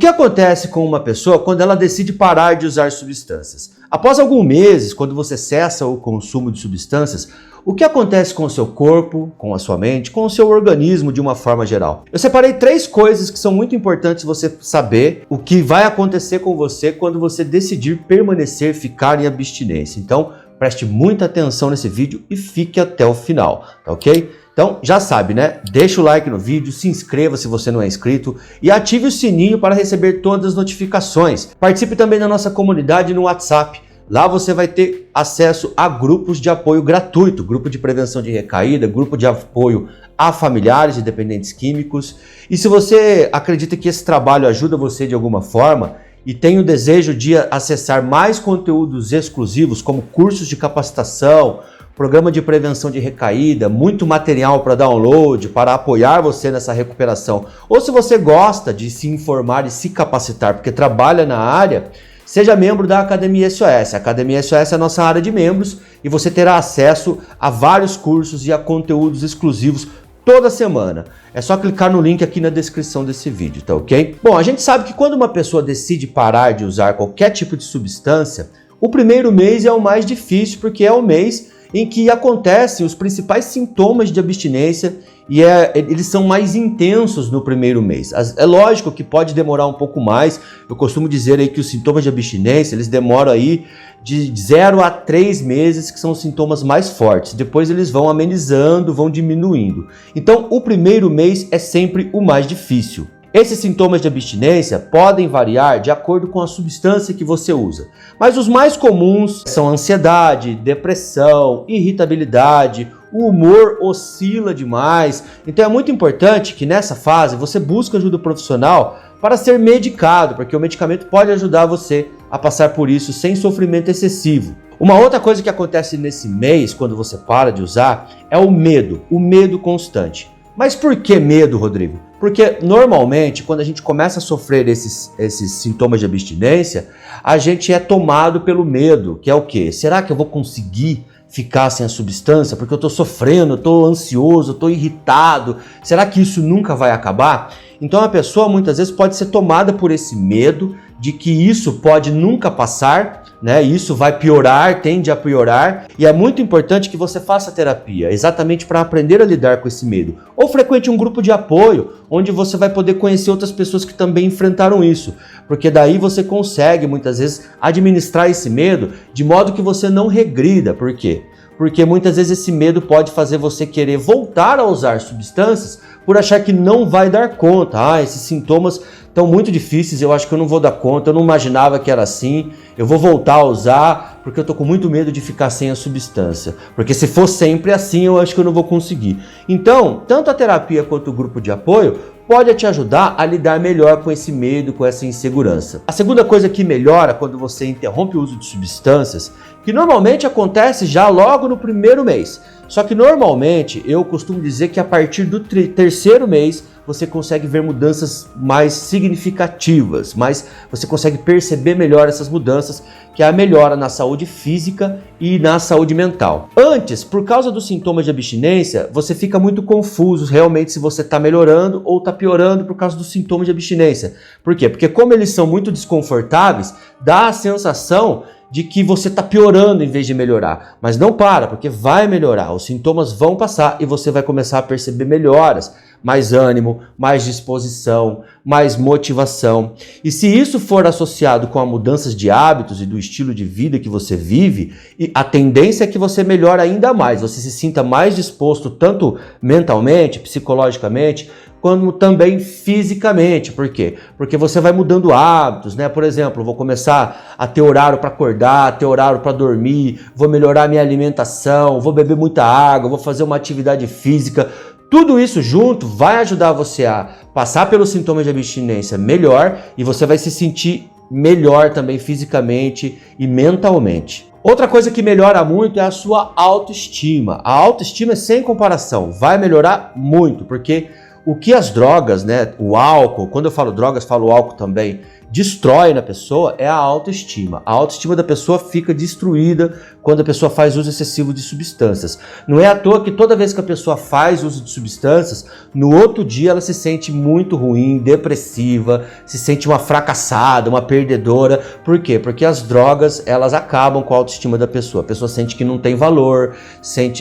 que acontece com uma pessoa quando ela decide parar de usar substâncias? Após alguns meses, quando você cessa o consumo de substâncias, o que acontece com o seu corpo, com a sua mente, com o seu organismo de uma forma geral? Eu separei 3 coisas que são muito importantes você saber o que vai acontecer com você quando você decidir permanecer, ficar em abstinência. Então, preste muita atenção nesse vídeo e fique até o final, tá ok? Então, já sabe, né? Deixa o like no vídeo, se inscreva se você não é inscrito e ative o sininho para receber todas as notificações. Participe também da nossa comunidade no WhatsApp. Lá você vai ter acesso a grupos de apoio gratuito, grupo de prevenção de recaída, grupo de apoio a familiares de dependentes químicos. E se você acredita que esse trabalho ajuda você de alguma forma e tem o desejo de acessar mais conteúdos exclusivos, como cursos de capacitação, programa de prevenção de recaída, muito material para download, para apoiar você nessa recuperação, ou se você gosta de se informar e se capacitar, porque trabalha na área, seja membro da Academia SOS. A Academia SOS é a nossa área de membros e você terá acesso a vários cursos e a conteúdos exclusivos toda semana. É só clicar no link aqui na descrição desse vídeo, tá ok? Bom, a gente sabe que quando uma pessoa decide parar de usar qualquer tipo de substância, o primeiro mês é o mais difícil, porque é o mês em que acontecem os principais sintomas de abstinência e eles são mais intensos no primeiro mês. É lógico que pode demorar um pouco mais. Eu costumo dizer aí que os sintomas de abstinência, eles demoram aí de 0 a 3 meses, que são os sintomas mais fortes. Depois eles vão amenizando, vão diminuindo. Então, o primeiro mês é sempre o mais difícil. Esses sintomas de abstinência podem variar de acordo com a substância que você usa, mas os mais comuns são ansiedade, depressão, irritabilidade, o humor oscila demais. Então é muito importante que nessa fase você busque ajuda profissional para ser medicado, porque o medicamento pode ajudar você a passar por isso sem sofrimento excessivo. Uma outra coisa que acontece nesse mês, quando você para de usar, é o medo constante. Mas por que medo, Rodrigo? Porque normalmente, quando a gente começa a sofrer esses sintomas de abstinência, a gente é tomado pelo medo, que é o quê? Será que eu vou conseguir ficar sem a substância? Porque eu estou sofrendo, eu estou ansioso, eu estou irritado. Será que isso nunca vai acabar? Então a pessoa muitas vezes pode ser tomada por esse medo de que isso pode nunca passar, né? Isso vai piorar, tende a piorar, e é muito importante que você faça terapia, exatamente para aprender a lidar com esse medo. Ou frequente um grupo de apoio, onde você vai poder conhecer outras pessoas que também enfrentaram isso, porque daí você consegue muitas vezes administrar esse medo de modo que você não regrida. Por quê? Porque muitas vezes esse medo pode fazer você querer voltar a usar substâncias por achar que não vai dar conta. Esses sintomas estão muito difíceis, eu acho que eu não vou dar conta, eu não imaginava que era assim, eu vou voltar a usar porque eu estou com muito medo de ficar sem a substância. Porque se for sempre assim, eu acho que eu não vou conseguir. Então, tanto a terapia quanto o grupo de apoio pode te ajudar a lidar melhor com esse medo, com essa insegurança. A segunda coisa que melhora quando você interrompe o uso de substâncias, que normalmente acontece já logo no primeiro mês. Só que normalmente eu costumo dizer que a partir do terceiro mês você consegue ver mudanças mais significativas, mas você consegue perceber melhor essas mudanças, que é a melhora na saúde física e na saúde mental. Antes, por causa dos sintomas de abstinência, você fica muito confuso realmente se você está melhorando ou está piorando por causa dos sintomas de abstinência. Por quê? Porque como eles são muito desconfortáveis, dá a sensação de que você está piorando em vez de melhorar. Mas não para, porque vai melhorar, os sintomas vão passar e você vai começar a perceber melhoras, mais ânimo, mais disposição, mais motivação. E se isso for associado com a mudanças de hábitos e do estilo de vida que você vive, a tendência é que você melhore ainda mais, você se sinta mais disposto tanto mentalmente, psicologicamente, como também fisicamente. Por quê? Porque você vai mudando hábitos, né? Por exemplo, eu vou começar a ter horário para acordar, ter horário para dormir, vou melhorar minha alimentação, vou beber muita água, vou fazer uma atividade física. Tudo isso junto vai ajudar você a passar pelos sintomas de abstinência melhor e você vai se sentir melhor também fisicamente e mentalmente. Outra coisa que melhora muito é a sua autoestima. A autoestima é sem comparação, vai melhorar muito, porque o que as drogas, né, o álcool, quando eu falo drogas, falo álcool também, destrói na pessoa é a autoestima. A autoestima da pessoa fica destruída quando a pessoa faz uso excessivo de substâncias. Não é à toa que toda vez que a pessoa faz uso de substâncias, no outro dia ela se sente muito ruim, depressiva, se sente uma fracassada, uma perdedora. Por quê? Porque as drogas, elas acabam com a autoestima da pessoa. A pessoa sente que não tem valor,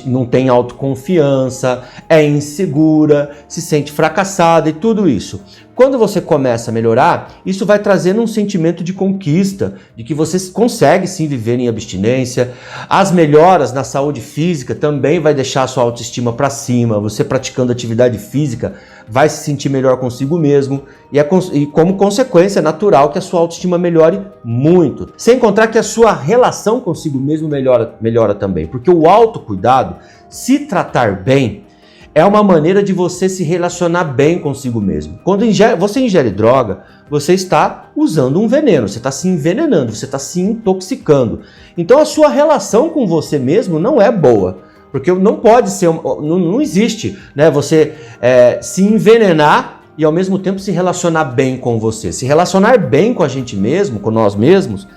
não tem autoconfiança, é insegura, se sente fracassada e tudo isso. Quando você começa a melhorar, isso vai trazendo um sentimento de conquista, de que você consegue sim viver em abstinência. As melhoras na saúde física também vai deixar a sua autoestima para cima. Você praticando atividade física vai se sentir melhor consigo mesmo e como consequência é natural que a sua autoestima melhore muito. Sem contar que a sua relação consigo mesmo melhora também, porque o autocuidado, se tratar bem, é uma maneira de você se relacionar bem consigo mesmo. Quando você ingere droga, você está usando um veneno, você está se envenenando, você está se intoxicando. Então a sua relação com você mesmo não é boa, porque não pode ser, não existe, né, você se envenenar e ao mesmo tempo se relacionar bem com você. Se relacionar bem com a gente mesmo, com nós mesmos,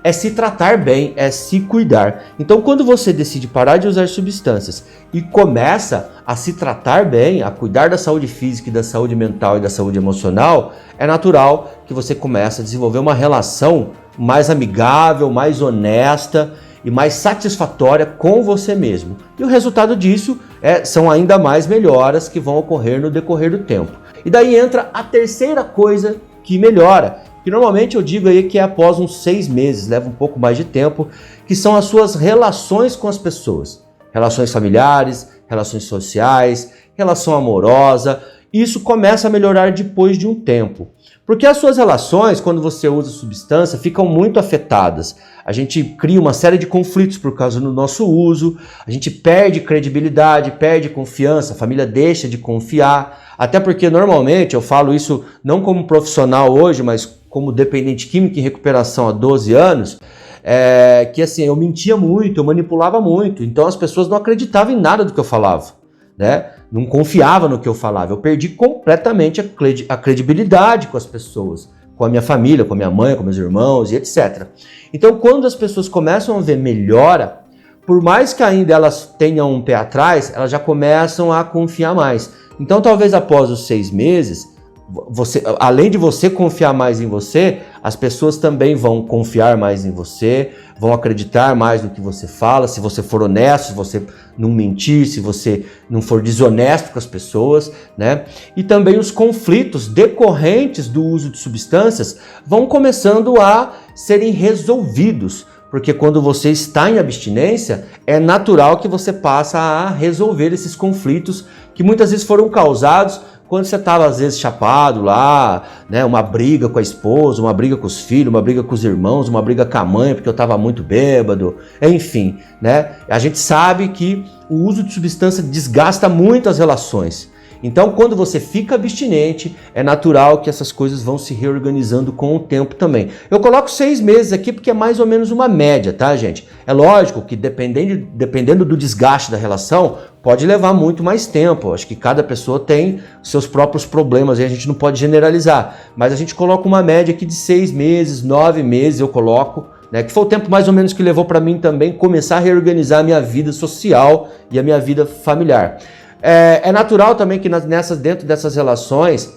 é se tratar bem, é se cuidar. Então, quando você decide parar de usar substâncias e começa a se tratar bem, a cuidar da saúde física, e da saúde mental e da saúde emocional, é natural que você comece a desenvolver uma relação mais amigável, mais honesta e mais satisfatória com você mesmo. E o resultado disso são ainda mais melhoras que vão ocorrer no decorrer do tempo. E daí entra a terceira coisa que melhora, que normalmente eu digo aí que é após uns 6 meses, leva um pouco mais de tempo, que são as suas relações com as pessoas. Relações familiares, relações sociais, relação amorosa. Isso começa a melhorar depois de um tempo. Porque as suas relações, quando você usa substância, ficam muito afetadas. A gente cria uma série de conflitos por causa do nosso uso, a gente perde credibilidade, perde confiança, a família deixa de confiar. Até porque normalmente, eu falo isso não como profissional hoje, mas como dependente químico em recuperação há 12 anos, que assim, eu mentia muito, eu manipulava muito, então as pessoas não acreditavam em nada do que eu falava, né? Não confiavam no que eu falava, eu perdi completamente a credibilidade com as pessoas, com a minha família, com a minha mãe, com meus irmãos e etc. Então, quando as pessoas começam a ver melhora, por mais que ainda elas tenham um pé atrás, elas já começam a confiar mais. Então, talvez após os 6 meses, além de você confiar mais em você, as pessoas também vão confiar mais em você, vão acreditar mais no que você fala, se você for honesto, se você não mentir, se você não for desonesto com as pessoas, né? E também os conflitos decorrentes do uso de substâncias vão começando a serem resolvidos, porque quando você está em abstinência, é natural que você passe a resolver esses conflitos que muitas vezes foram causados quando você estava às vezes chapado lá, né, uma briga com a esposa, uma briga com os filhos, uma briga com os irmãos, uma briga com a mãe porque eu estava muito bêbado, enfim, né? A gente sabe que o uso de substância desgasta muito as relações. Então, quando você fica abstinente, é natural que essas coisas vão se reorganizando com o tempo também. Eu coloco 6 meses aqui porque é mais ou menos uma média, tá, gente? É lógico que dependendo do desgaste da relação, pode levar muito mais tempo. Acho que cada pessoa tem seus próprios problemas e a gente não pode generalizar. Mas a gente coloca uma média aqui de 6 meses, 9 meses eu coloco, né, que foi o tempo mais ou menos que levou para mim também começar a reorganizar a minha vida social e a minha vida familiar. É natural também que dentro dessas relações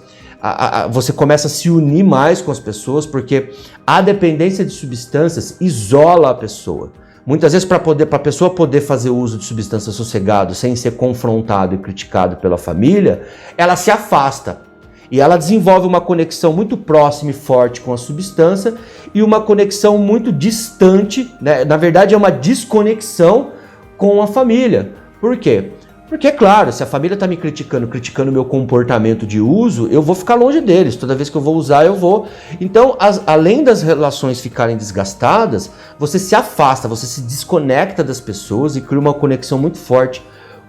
você começa a se unir mais com as pessoas, porque a dependência de substâncias isola a pessoa. Muitas vezes, para a pessoa poder fazer uso de substância sossegado, sem ser confrontado e criticado pela família, ela se afasta. E ela desenvolve uma conexão muito próxima e forte com a substância e uma conexão muito distante, né? Na verdade, é uma desconexão com a família. Por quê? Porque, claro, se a família está me criticando o meu comportamento de uso, eu vou ficar longe deles. Toda vez que eu vou usar, eu vou. Então, além das relações ficarem desgastadas, você se afasta, você se desconecta das pessoas e cria uma conexão muito forte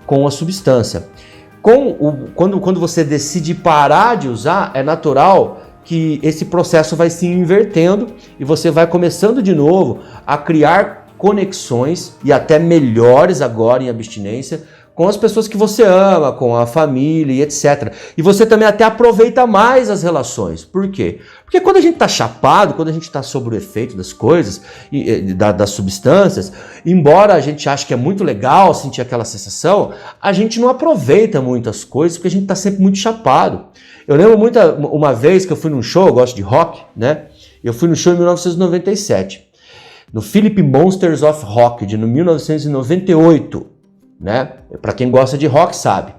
com a substância. Quando você decide parar de usar, é natural que esse processo vai se invertendo e você vai começando de novo a criar conexões e até melhores agora em abstinência com as pessoas que você ama, com a família e etc. E você também até aproveita mais as relações. Por quê? Porque quando a gente está chapado, quando a gente está sob o efeito das coisas, das substâncias, embora a gente ache que é muito legal sentir aquela sensação, a gente não aproveita muitas coisas porque a gente está sempre muito chapado. Eu lembro uma vez que eu fui num show, eu gosto de rock, né? Eu fui no show em 1997, no Philip Monsters of Rock, de 1998, né? Para quem gosta de rock sabe.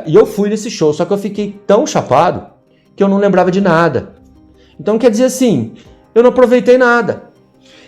E eu fui nesse show, só que eu fiquei tão chapado que eu não lembrava de nada. Então quer dizer assim, eu não aproveitei nada.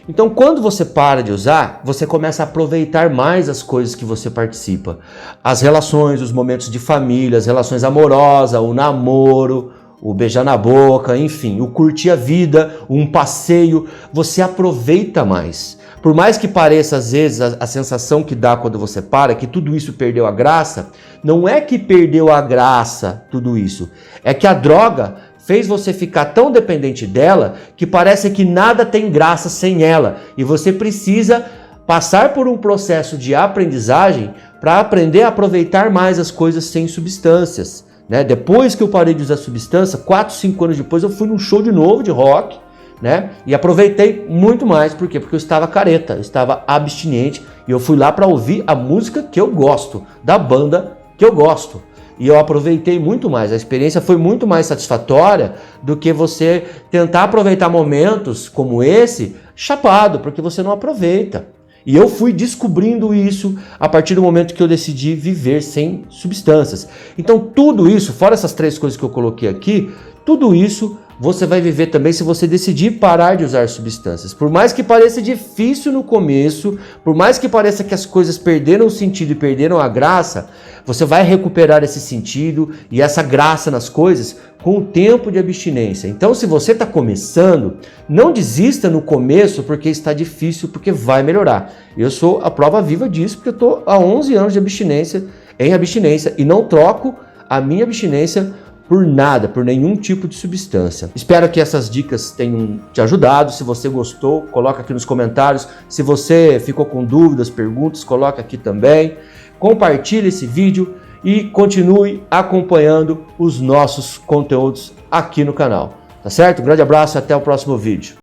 Então quando você para de usar, você começa a aproveitar mais as coisas que você participa. As relações, os momentos de família, as relações amorosas, o namoro, o beijar na boca, enfim, o curtir a vida, um passeio, você aproveita mais. Por mais que pareça, às vezes, a sensação que dá quando você para, que tudo isso perdeu a graça, não é que perdeu a graça tudo isso, é que a droga fez você ficar tão dependente dela que parece que nada tem graça sem ela. E você precisa passar por um processo de aprendizagem para aprender a aproveitar mais as coisas sem substâncias. Né? Depois que eu parei de usar substância, 4, 5 anos depois, eu fui num show de novo de rock, né? E aproveitei muito mais. Por quê? Porque eu estava careta, eu estava abstinente e eu fui lá para ouvir a música que eu gosto, da banda que eu gosto. E eu aproveitei muito mais, a experiência foi muito mais satisfatória do que você tentar aproveitar momentos como esse chapado, porque você não aproveita. E eu fui descobrindo isso a partir do momento que eu decidi viver sem substâncias. Então tudo isso, fora essas 3 coisas que eu coloquei aqui, tudo isso você vai viver também se você decidir parar de usar substâncias. Por mais que pareça difícil no começo, por mais que pareça que as coisas perderam o sentido e perderam a graça, você vai recuperar esse sentido e essa graça nas coisas com o tempo de abstinência. Então, se você está começando, não desista no começo porque está difícil, porque vai melhorar. Eu sou a prova viva disso, porque eu estou há 11 anos de abstinência, em abstinência, e não troco a minha abstinência por nada, por nenhum tipo de substância. Espero que essas dicas tenham te ajudado. Se você gostou, coloca aqui nos comentários. Se você ficou com dúvidas, perguntas, coloca aqui também. Compartilhe esse vídeo e continue acompanhando os nossos conteúdos aqui no canal. Tá certo? Um grande abraço e até o próximo vídeo.